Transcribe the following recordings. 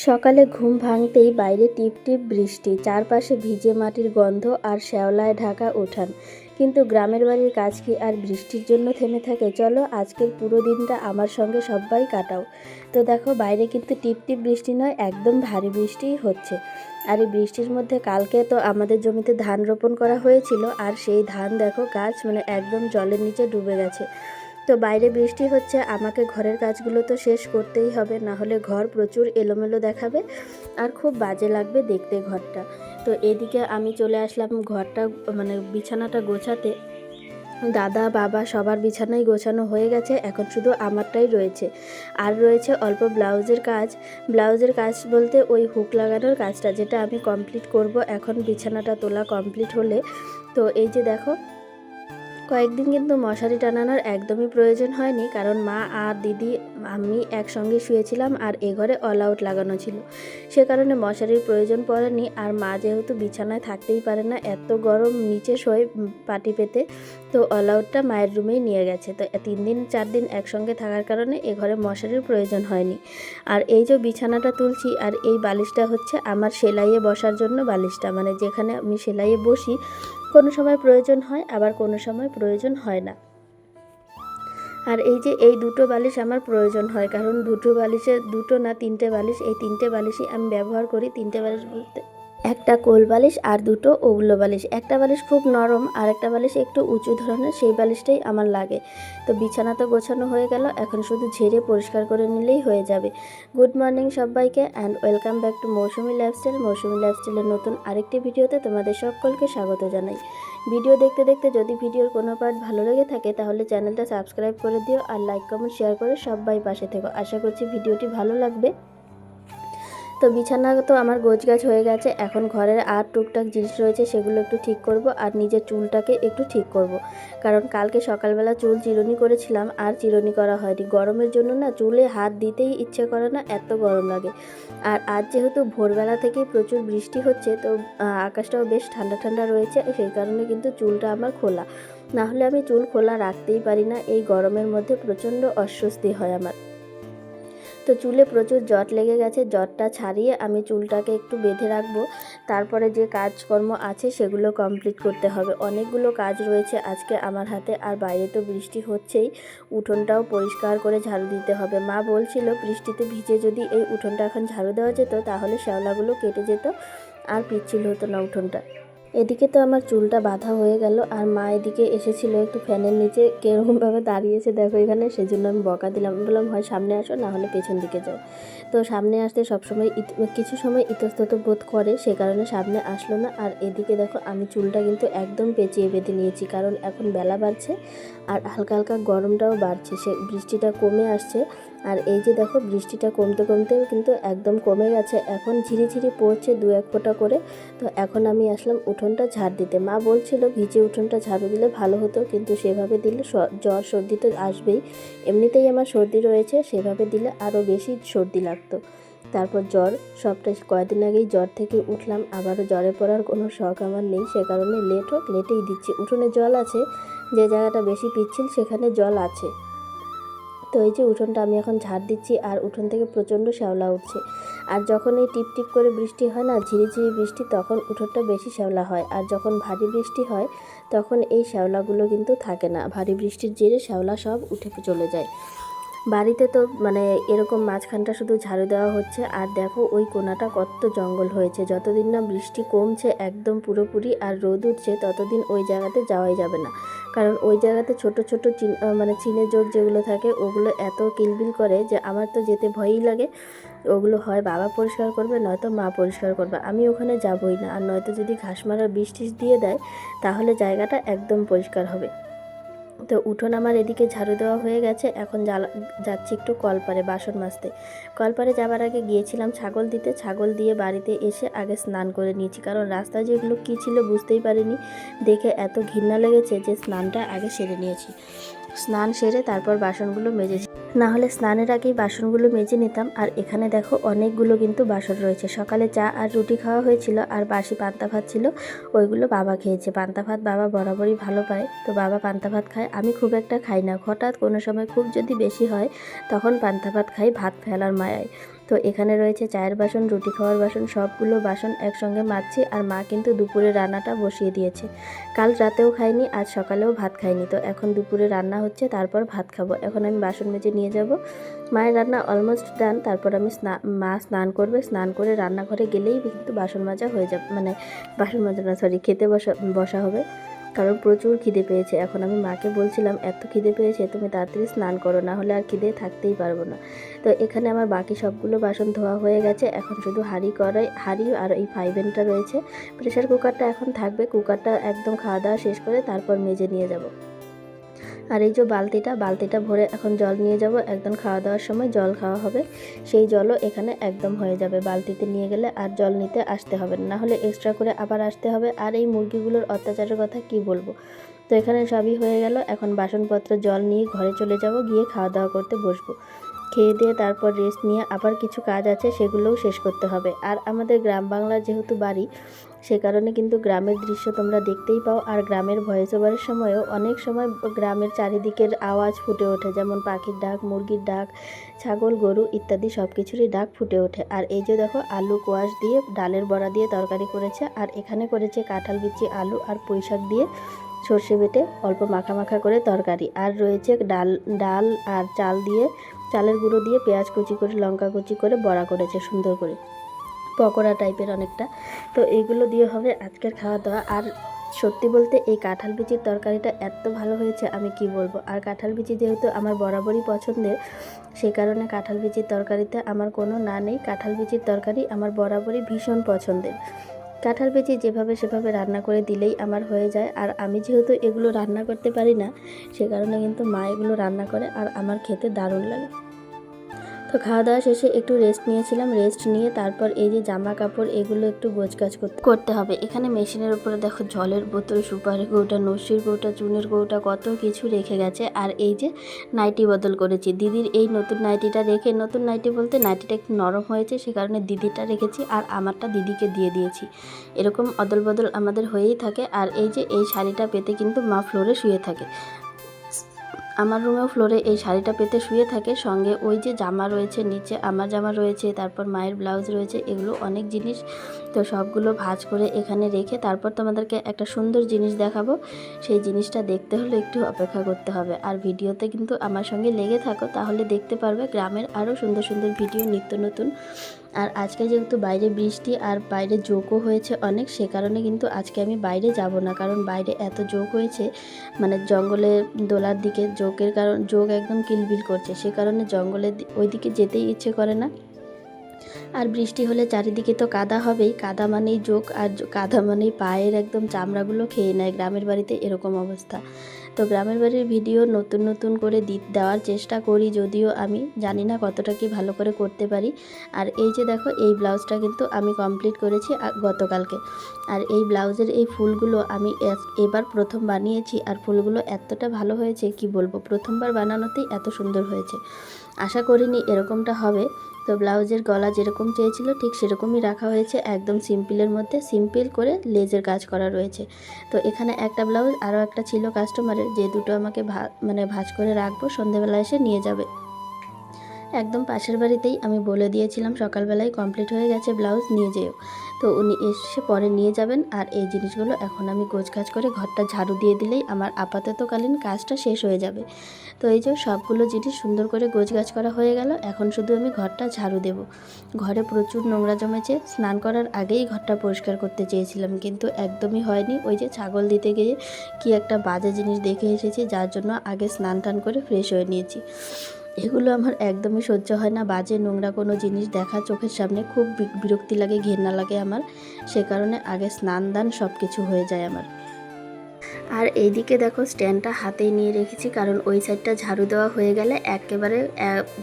সকালে ঘুম ভাঙতেই বাইরে টিপটিপ বৃষ্টি, চারপাশে ভিজে মাটির গন্ধ আর শ্যাওলায় ঢাকা উঠান। কিন্তু গ্রামের বাড়ির কাজ কি আর বৃষ্টির জন্য থেমে থাকে? চলো আজকের পুরো দিনটা আমার সঙ্গে সবাই কাটাও। তো দেখো, বাইরে কিন্তু টিপটিপ বৃষ্টি নয়, একদম ভারী বৃষ্টিই হচ্ছে। আর এই বৃষ্টির মধ্যে কালকে তো আমাদের জমিতে ধান রোপণ করা হয়েছিল, আর সেই ধান দেখো গাছ একদম জলের নিচে ডুবে গেছে। তো বাইরে বৃষ্টি হচ্ছে, আমাকে ঘরের কাজগুলো তো শেষ করতেই হবে, না হলে ঘর প্রচুর এলোমেলো দেখাবে আর খুব বাজে লাগবে দেখতে ঘরটা। তো এদিকে আমি চলে আসলাম ঘরটা বিছানাটা গোছাতে। দাদা বাবা সবার বিছানাই গোছানো হয়ে গেছে, এখন শুধু আমারটাই রয়েছে। আর রয়েছে অল্প ব্লাউজের কাজ বলতে ওই হুক লাগানোর কাজটা, যেটা আমি কমপ্লিট করব এখন বিছানাটা তোলা কমপ্লিট হলে। তো এই যে দেখো, কয়েকদিন কিন্তু মশারি টানানোর একদমই প্রয়োজন হয়নি, কারণ মা আর দিদি আমি একসঙ্গে শুয়েছিলাম আর এ ঘরে অল আউট লাগানো ছিল, সে কারণে মশারির প্রয়োজন পড়েনি। আর মা যেহেতু বিছানায় থাকতেই পারে না, এত গরম নিচে শোয় পাটি পেতে, তো অল আউটটা মায়ের রুমেই নিয়ে গেছে। তো 3-4 দিন একসঙ্গে থাকার কারণে এ ঘরে মশারির প্রয়োজন হয়নি। আর এই যে বিছানাটা তুলছি, আর এই বালিশটা হচ্ছে আমার সেলাইয়ে বসার জন্য বালিশটা, যেখানে আমি সেলাইয়ে বসি। কোনো সময় প্রয়োজন হয়, আবার কোনো সময় প্রয়োজন হয় না। আর এই যে এই দুটো বালিশ আমার প্রয়োজন হয়, কারণ দুটো না 3টে বালিশ, এই 3টে বালিশই আমি ব্যবহার করি। 3টে বালিশ বলতে একটা কোল বালিশ আর দুটো ওগুলো বালিশ। একটা বালিশ খুব নরম আর একটা বালিশ একটু উঁচু ধরনের, সেই বালিশটাই আমার লাগে। তো বিছানা তো গোছানো হয়ে গেল, এখন শুধু ঝেড়ে পরিষ্কার করে নিলেই হয়ে যাবে। গুড মর্নিং সবাইকে, and welcome back to Mousumi lifestyle. Mousumi লাইফস্টাইলের নতুন আরেকটি ভিডিওতে তোমাদের সকলকে স্বাগত জানাই। ভিডিও দেখতে দেখতে যদি ভিডিওর কোনো পার্ট ভালো লেগে থাকে, তাহলে চ্যানেলটা সাবস্ক্রাইব করে দিও আর লাইক কমেন্ট শেয়ার করে সবাই পাশে থেকো। আশা করছি ভিডিওটি ভালো লাগবে। তো বিছানা তো আমার গোছগাছ হয়ে গেছে, এখন ঘরের আর টুকটাক জিনিস রয়েছে, সেগুলো একটু ঠিক করব আর নিজের চুলটাকে একটু ঠিক করব। কারণ কালকে সকালবেলা চুল চিরুনি করেছিলাম আর চিরুনি করা হয়নি, গরমের জন্য না চুলে হাত দিতেই ইচ্ছে করে না, এত গরম লাগে। আর আজ যেহেতু ভোরবেলা থেকেই প্রচুর বৃষ্টি হচ্ছে, তো আকাশটাও বেশ ঠান্ডা ঠান্ডা রয়েছে, সেই কারণে কিন্তু চুলটা আমার খোলা। না হলে আমি চুল খোলা রাখতেই পারি না, এই গরমের মধ্যে প্রচণ্ড অস্বস্তি হয় আমার। তো চুলে প্রচুর জট লেগে গেছে, জটটা ছাড়িয়ে আমি চুলটাকে একটু বেঁধে রাখবো। তারপরে যে কাজকর্ম আছে সেগুলো কমপ্লিট করতে হবে। অনেকগুলো কাজ রয়েছে আজকে আমার হাতে, আর বাইরে তো বৃষ্টি হচ্ছেই, উঠোনটাও পরিষ্কার করে ঝাড়ু দিতে হবে। মা বলছিল বৃষ্টিতে ভিজে যদি এই উঠোনটা এখন ঝাড়ু দেওয়া যেত, তাহলে শ্যাওলাগুলো কেটে যেত আর পিচ্ছিল হতো না উঠোনটা। এদিকে তো আমার চুলটা বাঁধা হয়ে গেল, আর মা এদিকে এসেছিল একটু ফ্যানের নিচে, কীরকমভাবে দাঁড়িয়েছে দেখো এখানে, সেজন্য আমি বকা দিলাম, বললাম হয় সামনে আসো, না হলে পেছন দিকে যাও। তো সামনে আসতে সবসময় কিছু সময় ইতস্তত বোধ করে, সে কারণে সামনে আসলো না। আর এদিকে দেখো, আমি চুলটা কিন্তু একদম পেঁচিয়ে বেঁধে নিয়েছি, কারণ এখন বেলা বাড়ছে আর হালকা হালকা গরমটাও বাড়ছে, সে বৃষ্টিটা কমে আসছে। আর এই যে দেখো, বৃষ্টিটা কমতে কমতে কিন্তু একদম কমে গেছে, এখন ঝিরিঝিরি পড়ছে 2-1 ফোঁটা করে। তো এখন আমি আসলাম উঠোনটা ঝাড় দিতে। মা বলছিল ভিজে উঠোনটা ঝাড়ু দিলে ভালো হতো, কিন্তু সেভাবে দিলে জ্বর সর্দি তো আসবেই, এমনিতেই আমার সর্দি রয়েছে, সেভাবে দিলে আরও বেশি সর্দি লাগতো। তারপর জ্বর, সবটা কয়েকদিন আগেই জ্বর থেকে উঠলাম, আবারও জ্বরে পড়ার কোনো শখ আমার নেই, সে কারণে লেট হোক লেটেই দিচ্ছি। উঠোনে জল আছে, যে জায়গাটা বেশি পিচ্ছিল সেখানে জল আছে। তো এই যে উঠোনটা আমি এখন ঝাড় দিচ্ছি, আর উঠোন থেকে প্রচণ্ড শ্যাওলা উঠছে। আর যখন এই টিপ টিপ করে বৃষ্টি হয় না, ঝিরিঝিরি বৃষ্টি, তখন উঠোনটা বেশি শ্যাওলা হয়। আর যখন ভারী বৃষ্টি হয়, তখন এই শ্যাওলাগুলো কিন্তু থাকে না, ভারী বৃষ্টির জেরে শ্যাওলা সব উঠে চলে যায়। বাড়িতে তো এরকম মাঝখানটা শুধু ঝাড়ু দেওয়া হচ্ছে, আর দেখো ওই কোণাটা কত জঙ্গল হয়েছে। যতদিন না বৃষ্টি কমছে একদম পুরোপুরি আর রোদ উঠছে, ততদিন ওই জায়গাতে যাওয়াই যাবে না, কারণ ওই জায়গাতে ছোট ছোট চিনে জোক যেগুলো থাকে, ওগুলো এত কিলবিল করে যে আমার তো যেতে ভয়ই লাগে। ওগুলো হয় বাবা পরিষ্কার করবে, নয়তো মা পরিষ্কার করবে, আমি ওখানে যাবই না। আর নয়তো যদি ঘাস মারার বিষ টিষ দিয়ে দেয়, তাহলে জায়গাটা একদম পরিষ্কার হবে। তো উঠোন আমার এদিকে ঝাড়ু দেওয়া হয়ে গেছে, এখন যাচ্ছি একটু কলপারে বাসন মাজতে। কলপারে যাবার আগে গিয়েছিলাম ছাগল দিতে, ছাগল দিয়ে বাড়িতে এসে আগে স্নান করে নিয়েছি, কারণ রাস্তায় যেগুলো কী ছিল বুঝতেই পারিনি, দেখে এত ঘৃণা লেগেছে যে স্নানটা আগে সেরে নিয়েছি। স্নান সেরে তারপর বাসনগুলো মেজেছি, না হলে স্নানের আগেই বাসনগুলো মেজে নিতাম। আর এখানে দেখো অনেকগুলো কিন্তু বাসন রয়েছে, সকালে চা আর রুটি খাওয়া হয়েছিল, আর বাসি পান্তা ভাত ছিল, ওইগুলো বাবা খেয়েছে। পান্তা ভাত বাবা বরাবরই ভালো পায়, তো বাবা পান্তা ভাত খায়, আমি খুব একটা খাই না, হঠাৎ কোনো সময় খুব যদি বেশি হয় তখন পান্তা ভাত খাই, ভাত ফেলার মায়ায়। তো এখানে রয়েছে চায়ের বাসন, রুটি খাওয়ার বাসন, সবগুলো বাসন একসঙ্গে মাজছি। আর মা কিন্তু দুপুরে রান্নাটা বসিয়ে দিয়েছে। কাল রাতেও খাইনি, আজ সকালেও ভাত খাইনি। তো এখন দুপুরে রান্না হচ্ছে, তারপর ভাত খাবো। এখন আমি বাসন মেজে নিয়ে যাব। মায়ের রান্না অলমোস্ট ডান। তারপর আমি মা স্নান করবে, স্নান করে রান্নাঘরে গেলেই কিন্তু বাসন মাজা হয়ে যাবে, মানে বাসন মাজা না, সরি, খেতে বসা হবে। কারণ প্রচুর খিদে পেয়েছে। এখন আমি মাকে বলছিলাম, এত খিদে পেয়েছে, তুমি তাড়াতাড়ি স্নান করো, না হলে আর খিদে থাকতেই পারবো না। তো এখানে আমার বাকি সবগুলো বাসন ধোয়া হয়ে গেছে। এখন শুধু হাঁড়ি আর এই ফাইভেনটা রয়েছে। প্রেশার কুকারটা এখন থাকবে, কুকারটা একদম খাওয়া দাওয়া শেষ করে তারপর মেজে নিয়ে যাব। আর এই যে বালতিটা ভরে এখন জল নিয়ে যাব। একদম খাওয়া দাওয়ার সময় জল খাওয়া হবে, সেই জলও এখানে একদম হয়ে যাবে। বালতিতে নিয়ে গেলে আর জল নিতে আসতে হবে না, হলে এক্সট্রা করে আবার আসতে হবে। আর এই মুরগিগুলোর অত্যাচারের কথা কি বলবো। তো এখানে সবই হয়ে গেল। এখন বাসনপত্র জল নিয়ে ঘরে চলে যাব, গিয়ে খাওয়া দাওয়া করতে বসবো। খেয়ে দিয়ে তারপর রেস্ট নিয়ে আবার কিছু কাজ আছে, সেগুলোও শেষ করতে হবে। আর আমাদের গ্রাম বাংলার যেহেতু বাড়ি, সে কারণে কিন্তু গ্রামের দৃশ্য তোমরা দেখতেই পাও। আর গ্রামের ভয়েস ওভারের সময়ও অনেক সময় গ্রামের চারিদিকের আওয়াজ ফুটে ওঠে, যেমন পাখির ডাক, মুরগির ডাক, ছাগল, গরু ইত্যাদি সব কিছুরই ডাক ফুটে ওঠে। আর এই যে দেখো, আলু কোয়াশ দিয়ে ডালের বড়া দিয়ে তরকারি করেছে। আর এখানে করেছে কাঁঠাল বিচি, আলু আর পুঁই শাক দিয়ে সর্ষে বেটে অল্প মাখা মাখা করে তরকারি। আর রয়েছে ডাল আর চালের গুঁড়ো দিয়ে পেঁয়াজ কুচি করে, লঙ্কা কুচি করে বড়া করেছে সুন্দর করে, পকোড়া টাইপের অনেকটা। তো এইগুলো দিয়ে হবে আজকের খাওয়া দাওয়া। আর সত্যি বলতে এই কাঁঠাল বিচির তরকারিটা এত ভালো হয়েছে, আমি কি বলবো। আর কাঁঠাল বিচি যেহেতু আমার বরাবরই পছন্দের, সেই কারণে কাঁঠাল বিচির তরকারিতে আমার কোনো না নেই। কাঁঠাল বিচির তরকারি আমার বরাবরই ভীষণ পছন্দের। কাঁঠাল বিচি যেভাবে সেভাবে রান্না করে দিলেই আমার হয়ে যায়। আর আমি যেহেতু এগুলো রান্না করতে পারি না, সে কারণে কিন্তু মা এগুলো রান্না করে, আর আমার খেতে দারুণ লাগে। তো খাওয়া দাওয়া শেষে একটু রেস্ট নিয়েছিলাম। রেস্ট নিয়ে তারপর এই যে জামা কাপড়, এগুলো একটু গোছগাছ করতে হবে। এখানে মেশিনের উপরে দেখো জলের বোতল, সুপারি কৌটা, নস্যির কৌটা, চুনের কৌটা, কত কিছু রেখে গেছে। আর এই যে নাইটি বদল করেছি, দিদির এই নতুন নাইটিটা রেখে, নতুন নাইটি বলতে নাইটিটা একটু নরম হয়েছে, সে কারণে দিদিটা রেখেছি আর আমারটা দিদিকে দিয়ে দিয়েছি। এরকম অদল বদল আমাদের হয়েই থাকে। আর এই যে এই শাড়িটা পেতে কিন্তু মা ফ্লোরে শুয়ে থাকে। আমার রুমেও ফ্লোরে এই শাড়িটা পেতে শুয়ে থাকে। সঙ্গে ওই যে জামা রয়েছে, নিচে আমার জামা রয়েছে, তারপর মায়ের ব্লাউজ রয়েছে, এগুলো অনেক জিনিস। তো সবগুলো ভাঁজ করে এখানে রেখে তারপর তোমাদেরকে একটা সুন্দর জিনিস দেখাবো। সেই জিনিসটা দেখতে হলে একটু অপেক্ষা করতে হবে। আর ভিডিওতে কিন্তু আমার সঙ্গে লেগে থাকো, তাহলে দেখতে পারবে গ্রামের আরও সুন্দর সুন্দর ভিডিও, নিত্য নতুন। আর আজকে যেহেতু বাইরে বৃষ্টি আর বাইরে জোকও হয়েছে অনেক, সে কারণে কিন্তু আজকে আমি বাইরে যাব না। কারণ বাইরে এত জোক হয়েছে, মানে জঙ্গলে দোলার দিকে জোকের কারণ, জোক একদম কিলবিল করছে, সে কারণে জঙ্গলের ওইদিকে যেতেই ইচ্ছে করে না। আর বৃষ্টি হলে চারিদিকে তো কাদা হবেই, কাদা মানেই জোক, আর কাদা মানেই পায়ের একদম চামড়াগুলো খেয়ে নেয়। গ্রামের বাড়িতে এরকম অবস্থা। তো গ্রামের বাড়ির ভিডিও নতুন নতুন করে দেওয়ার চেষ্টা করি, যদিও আমি জানি না কতটা কি ভালো করে করতে পারি। আর এই যে দেখো, এই ব্লাউজটা কিন্তু আমি কমপ্লিট করেছি গতকালকে। আর এই ব্লাউজের এই ফুলগুলো আমি এবার প্রথম বানিয়েছি। আর ফুলগুলো এতটা ভালো হয়েছে কি বলবো, প্রথমবার বানানোতেই এত সুন্দর হয়েছে। আশা করিনি এরকমটা হবে। তো ব্লাউজের গলা যেরকম চেয়েছিল ঠিক সেরকমই রাখা হয়েছে, একদম সিম্পলের মধ্যে, সিম্পল করে লেজের কাজ করা রয়েছে। তো এখানে একটা ব্লাউজ, আরও একটা ছিল কাস্টমারের, যে দুটো আমাকে ভাঁজ করে রাখবো, সন্ধেবেলা এসে নিয়ে যাবে। একদম পাশের বাড়িতেই, আমি বলে দিয়েছিলাম সকালবেলায় কমপ্লিট হয়ে গেছে, ব্লাউজ নিয়ে যেও। তো উনি এসে পরে নিয়ে যাবেন। আর এই জিনিসগুলো এখন আমি গোছগাছ করে ঘরটা ঝাড়ু দিয়ে দিলেই আমার আপাততকালীন কাজটা শেষ হয়ে যাবে। তো এই যে সবগুলো জিনিস সুন্দর করে গোছগাছ করা হয়ে গেল, এখন শুধু আমি ঘরটা ঝাড়ু দেব। ঘরে প্রচুর নোংরা জমেছে, স্নান করার আগেই ঘরটা পরিষ্কার করতে চেয়েছিলাম, কিন্তু একদমই হয়নি। ওই যে ছাগল দিতে গিয়ে কি একটা বাজে জিনিস দেখে এসেছি, যার জন্য আগে স্নান টান করে ফ্রেশ হয়ে নিয়েছি। এগুলো আমার একদমই সহ্য হয় না, বাজে নোংরা কোনো জিনিস দেখা চোখের সামনে খুব বিরক্তি লাগে, ঘেন্না লাগে আমার। সে কারণে আগে স্নান দান সব কিছু হয়ে যায় আমার। আর এইদিকে দেখো, স্ট্যান্ডটা হাতেই নিয়ে রেখেছি, কারণ ওই সাইডটা ঝাড়ু দেওয়া হয়ে গেলে একেবারে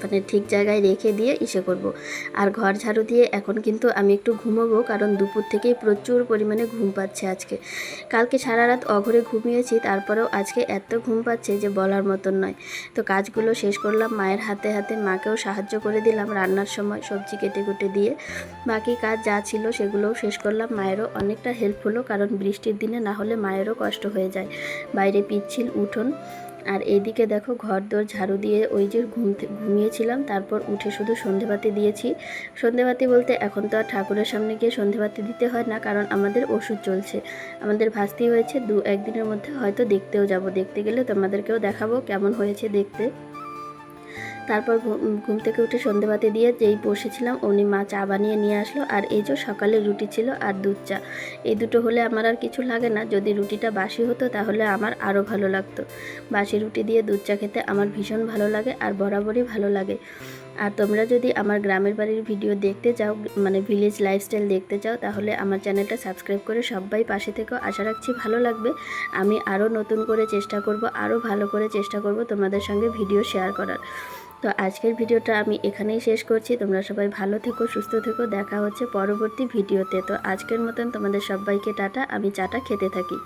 মানে ঠিক জায়গায় রেখে দিয়ে ইসে করব। আর ঘর ঝাড়ু দিয়ে এখন কিন্তু আমি একটু ঘুমোবো, কারণ দুপুর থেকেই প্রচুর পরিমাণে ঘুম পাচ্ছে আজকে। কালকে সারা রাত অঘরে ঘুমিয়েছি, তারপরেও আজকে এত ঘুম পাচ্ছে যে বলার মতন নয়। তো কাজগুলো শেষ করলাম মায়ের হাতে হাতে, মাকেও সাহায্য করে দিলাম রান্নার সময়, সবজি কেটে কুটে দিয়ে। বাকি কাজ যা ছিল সেগুলোও শেষ করলাম। মায়েরও অনেকটা হেল্প হলো, কারণ বৃষ্টির দিনে না হলে মায়েরও কষ্ট হয়ে যায়। বাইরে পিচ্ছিল উঠোন, আর এইদিকে দেখো ঘরদোর ঝাড়ু দিয়ে ওই যে ঘুমিয়েছিলাম, তারপর উঠে শুধু সন্ধেবাতি দিয়েছি। সন্ধেবাতি বলতে এখন তো আর ঠাকুরের সামনে গিয়ে সন্ধেবাতি দিতে হয় না, কারণ আমাদের ওষুধ চলছে, আমাদের ভাস্তি হয়েছে। 1 দিনের মধ্যে হয়তো দেখতেও যাব, দেখতে গেলে তোমাদেরকেও দেখাবো কেমন হয়েছে দেখতে। তারপর ঘুম থেকে উঠে সন্ধেবাতি দিয়ে যেই বসেছিলাম অমনি মা চা বানিয়ে নিয়ে আসলো। আর এই যে সকালে রুটি ছিল আর দুধ চা, এই দুটো হলে আমার আর কিছু লাগে না। যদি রুটিটা বাসি হতো তাহলে আমার আরও ভালো লাগতো। বাসি রুটি দিয়ে দুধ চা খেতে আমার ভীষণ ভালো লাগে আর বরাবরই ভালো লাগে। আর তোমরা যদি আমার গ্রামের বাড়ির ভিডিও দেখতে চাও, মানে ভিলেজ লাইফস্টাইল দেখতে চাও, তাহলে আমার চ্যানেলটা সাবস্ক্রাইব করে সবাই পাশে থেকেও। আশা রাখছি ভালো লাগবে। আমি আরও নতুন করে চেষ্টা করব, আরও ভালো করে চেষ্টা করব তোমাদের সঙ্গে ভিডিও শেয়ার করার। তো আজকের ভিডিওটা আমি এখানেই শেষ করছি। তোমরা সবাই ভালো থেকো, সুস্থ থেকো। দেখা হচ্ছে পরবর্তী ভিডিওতে। তো আজকের মতন তোমাদের সবাইকে টাটা। আমি চাটা খেতে থাকি।